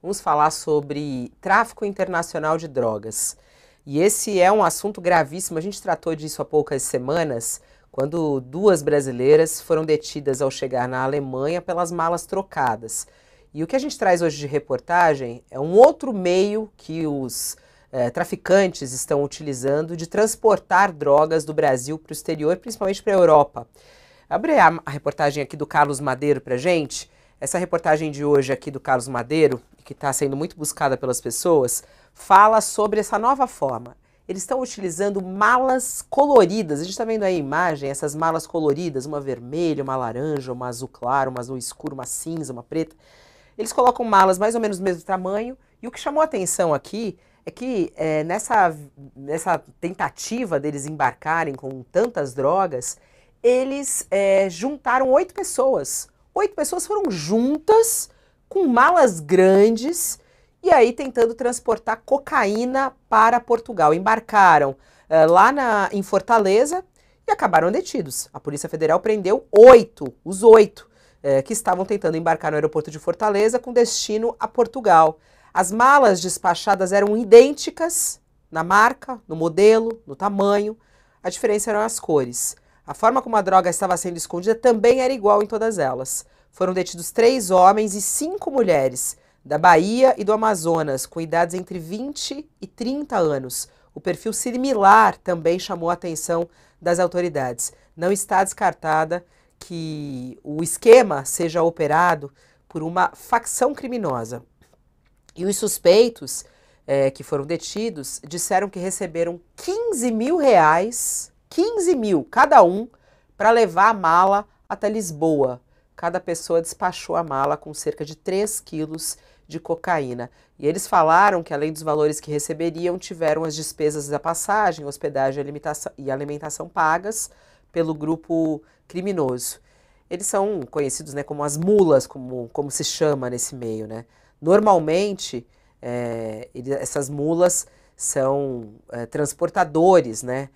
Vamos falar sobre tráfico internacional de drogas. E esse é um assunto gravíssimo. A gente tratou disso há poucas semanas, quando duas brasileiras foram detidas ao chegar na Alemanha pelas malas trocadas. E o que a gente traz hoje de reportagem é um outro meio que os traficantes estão utilizando de transportar drogas do Brasil para o exterior, principalmente para a Europa. Abre a reportagem aqui do Carlos Madeiro para gente. Essa reportagem de hoje aqui do Carlos Madeiro, que está sendo muito buscada pelas pessoas, fala sobre essa nova forma. Eles estão utilizando malas coloridas. A gente está vendo aí a imagem, essas malas coloridas, uma vermelha, uma laranja, uma azul claro, uma azul escuro, uma cinza, uma preta. Eles colocam malas mais ou menos do mesmo tamanho. E o que chamou a atenção aqui é que nessa tentativa deles embarcarem com tantas drogas, eles juntaram 8 pessoas. 8 pessoas foram juntas com malas grandes e aí tentando transportar cocaína para Portugal. Embarcaram em Fortaleza e acabaram detidos. A Polícia Federal prendeu os oito que estavam tentando embarcar no aeroporto de Fortaleza com destino a Portugal. As malas despachadas eram idênticas na marca, no modelo, no tamanho. A diferença eram as cores. A forma como a droga estava sendo escondida também era igual em todas elas. Foram detidos 3 homens e 5 mulheres, da Bahia e do Amazonas, com idades entre 20 e 30 anos. O perfil similar também chamou a atenção das autoridades. Não está descartada que o esquema seja operado por uma facção criminosa. E os suspeitos que foram detidos disseram que receberam 15 mil reais, 15 mil cada um, para levar a mala até Lisboa. Cada pessoa despachou a mala com cerca de 3 quilos de cocaína. E eles falaram que, além dos valores que receberiam, tiveram as despesas da passagem, hospedagem e alimentação pagas pelo grupo criminoso. Eles são conhecidos, né, como as mulas, como se chama nesse meio, né? Normalmente, essas mulas são transportadores, né?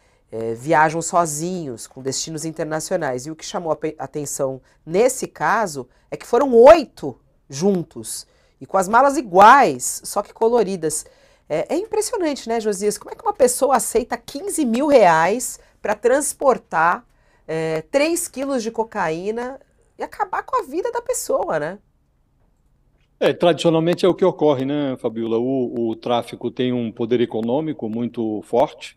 Viajam sozinhos, com destinos internacionais. E o que chamou a atenção nesse caso é que foram 8 juntos, e com as malas iguais, só que coloridas. É impressionante, né, Josias? Como é que uma pessoa aceita 15 mil reais para transportar 3 quilos de cocaína e acabar com a vida da pessoa, né? Tradicionalmente é o que ocorre, né, Fabiola? O tráfico tem um poder econômico muito forte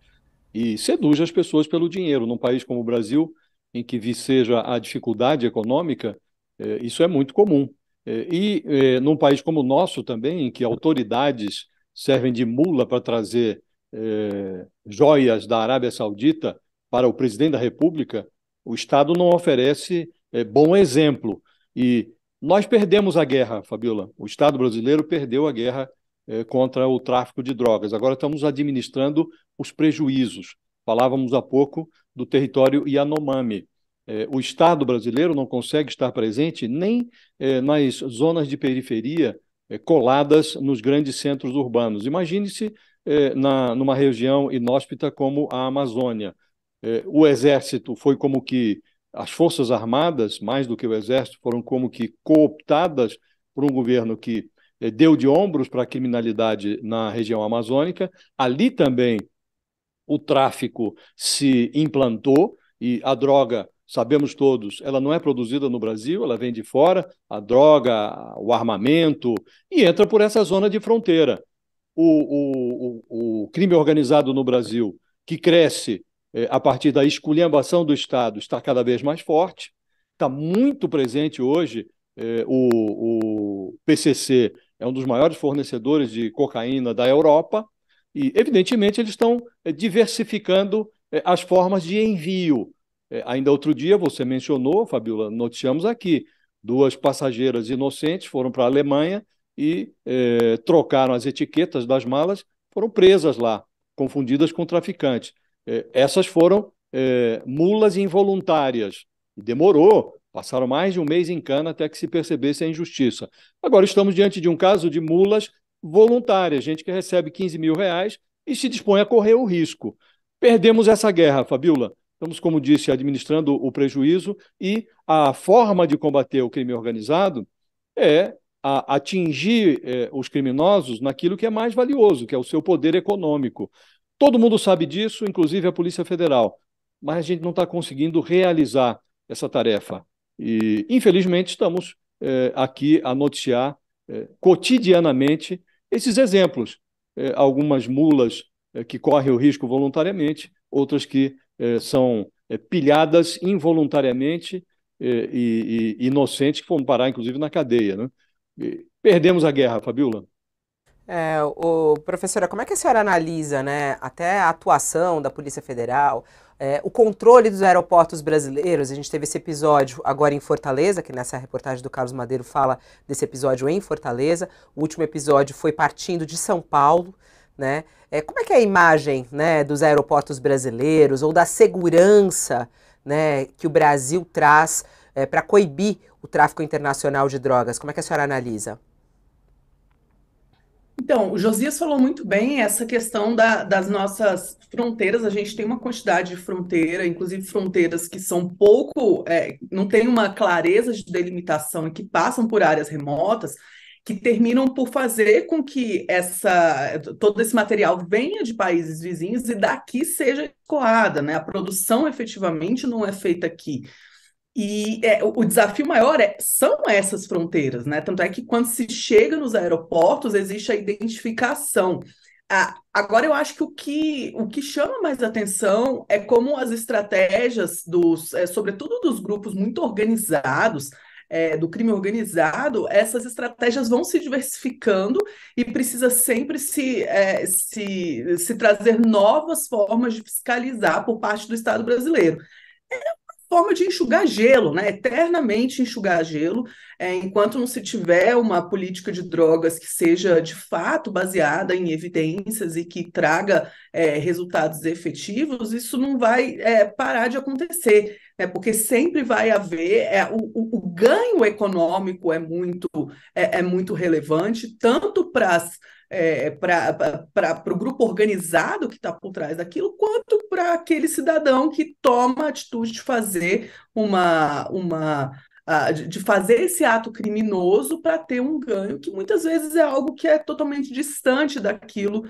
e seduz as pessoas pelo dinheiro. Num país como o Brasil, em que viceja a dificuldade econômica, isso é muito comum. Num país como o nosso também, em que autoridades servem de mula para trazer joias da Arábia Saudita para o presidente da República, o Estado não oferece bom exemplo. E nós perdemos a guerra, Fabiola. O Estado brasileiro perdeu a guerra contra o tráfico de drogas. Agora estamos administrando os prejuízos. Falávamos há pouco do território Yanomami. O Estado brasileiro não consegue estar presente nem nas zonas de periferia coladas nos grandes centros urbanos. Imagine-se numa região inóspita como a Amazônia. O Exército foi como que as Forças Armadas, mais do que o Exército, foram como que cooptadas por um governo que deu de ombros para a criminalidade na região amazônica. Ali também o tráfico se implantou e a droga, sabemos todos, ela não é produzida no Brasil, ela vem de fora, a droga, o armamento, e entra por essa zona de fronteira. O crime organizado no Brasil, que cresce a partir da esculhambação do Estado, está cada vez mais forte, está muito presente hoje. O PCC é um dos maiores fornecedores de cocaína da Europa e, evidentemente, eles estão diversificando as formas de envio. Ainda outro dia, você mencionou, Fabiola, noticiamos aqui, 2 passageiras inocentes foram para a Alemanha e trocaram as etiquetas das malas, foram presas lá, confundidas com traficantes. Essas foram mulas involuntárias. E demorou, passaram mais de um mês em cana até que se percebesse a injustiça. Agora estamos diante de um caso de mulas voluntárias, gente que recebe 15 mil reais e se dispõe a correr o risco. Perdemos essa guerra, Fabiola. Estamos, como disse, administrando o prejuízo e a forma de combater o crime organizado é a atingir os criminosos naquilo que é mais valioso, que é o seu poder econômico. Todo mundo sabe disso, inclusive a Polícia Federal, mas a gente não está conseguindo realizar essa tarefa. E, infelizmente, estamos aqui a noticiar cotidianamente esses exemplos. Algumas mulas que correm o risco voluntariamente, outras que são pilhadas involuntariamente e inocentes que foram parar, inclusive, na cadeia, né? E perdemos a guerra, Fabiola. Professora, como é que a senhora analisa, né, até a atuação da Polícia Federal, o controle dos aeroportos brasileiros? A gente teve esse episódio agora em Fortaleza, que nessa reportagem do Carlos Madeiro fala desse episódio em Fortaleza. O último episódio foi partindo de São Paulo, né? Como é que é a imagem, né, dos aeroportos brasileiros ou da segurança, né, que o Brasil traz para coibir o tráfico internacional de drogas? Como é que a senhora analisa? Então, o Josias falou muito bem essa questão das nossas fronteiras. A gente tem uma quantidade de fronteira, inclusive fronteiras que são pouco, não tem uma clareza de delimitação e que passam por áreas remotas, que terminam por fazer com que todo esse material venha de países vizinhos e daqui seja escoada, né? A produção efetivamente não é feita aqui. E o desafio maior são essas fronteiras, né? Tanto é que quando se chega nos aeroportos, existe a identificação. Agora, eu acho que o que chama mais atenção é como as estratégias sobretudo dos grupos muito organizados, do crime organizado, essas estratégias vão se diversificando e precisa sempre se trazer novas formas de fiscalizar por parte do Estado brasileiro. Forma de enxugar gelo, né? Eternamente enxugar gelo, enquanto não se tiver uma política de drogas que seja de fato baseada em evidências e que traga resultados efetivos, isso não vai parar de acontecer, né? Porque sempre vai haver o ganho econômico é muito relevante, tanto para o grupo organizado que está por trás daquilo, quanto para aquele cidadão que toma a atitude de fazer de fazer esse ato criminoso para ter um ganho, que muitas vezes é algo que é totalmente distante daquilo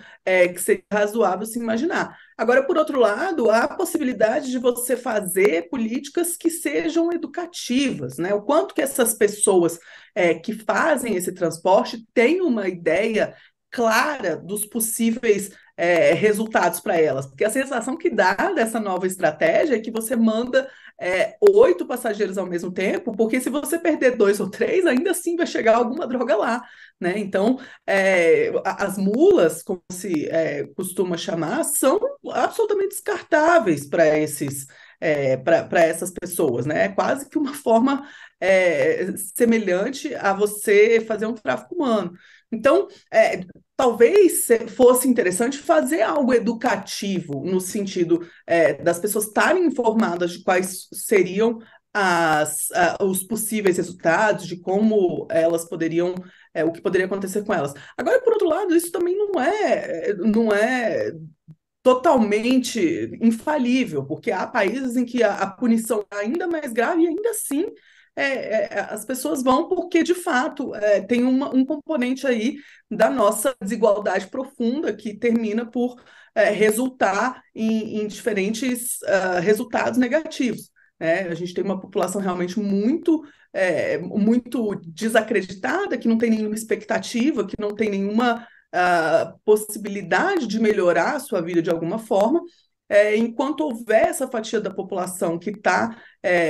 que seria razoável se imaginar. Agora, por outro lado, há a possibilidade de você fazer políticas que sejam educativas, né? O quanto que essas pessoas que fazem esse transporte têm uma ideia clara dos possíveis resultados para elas, porque a sensação que dá dessa nova estratégia é que você manda 8 passageiros ao mesmo tempo, porque se você perder 2 ou 3, ainda assim vai chegar alguma droga lá, né? Então, as mulas, como se costuma chamar, são absolutamente descartáveis para essas pessoas, né? É quase que uma forma semelhante a você fazer um tráfico humano. Então, talvez fosse interessante fazer algo educativo, no sentido das pessoas estarem informadas de quais seriam os possíveis resultados, de como elas poderiam, o que poderia acontecer com elas. Agora, por outro lado, isso também não é totalmente infalível, porque há países em que a punição é ainda mais grave e ainda assim as pessoas vão porque, de fato, tem um componente aí da nossa desigualdade profunda que termina por resultar em diferentes resultados negativos, né? A gente tem uma população realmente muito desacreditada, que não tem nenhuma expectativa, que não tem nenhuma possibilidade de melhorar a sua vida de alguma forma. Enquanto houver essa fatia da população que está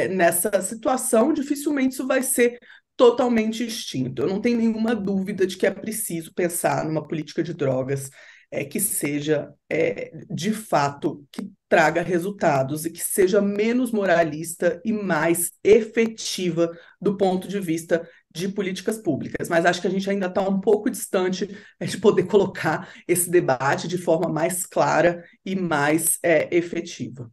nessa situação, dificilmente isso vai ser totalmente extinto. Eu não tenho nenhuma dúvida de que é preciso pensar numa política de drogas que seja, de fato, que traga resultados e que seja menos moralista e mais efetiva do ponto de vista de políticas públicas. Mas acho que a gente ainda está um pouco distante de poder colocar esse debate de forma mais clara e mais efetiva.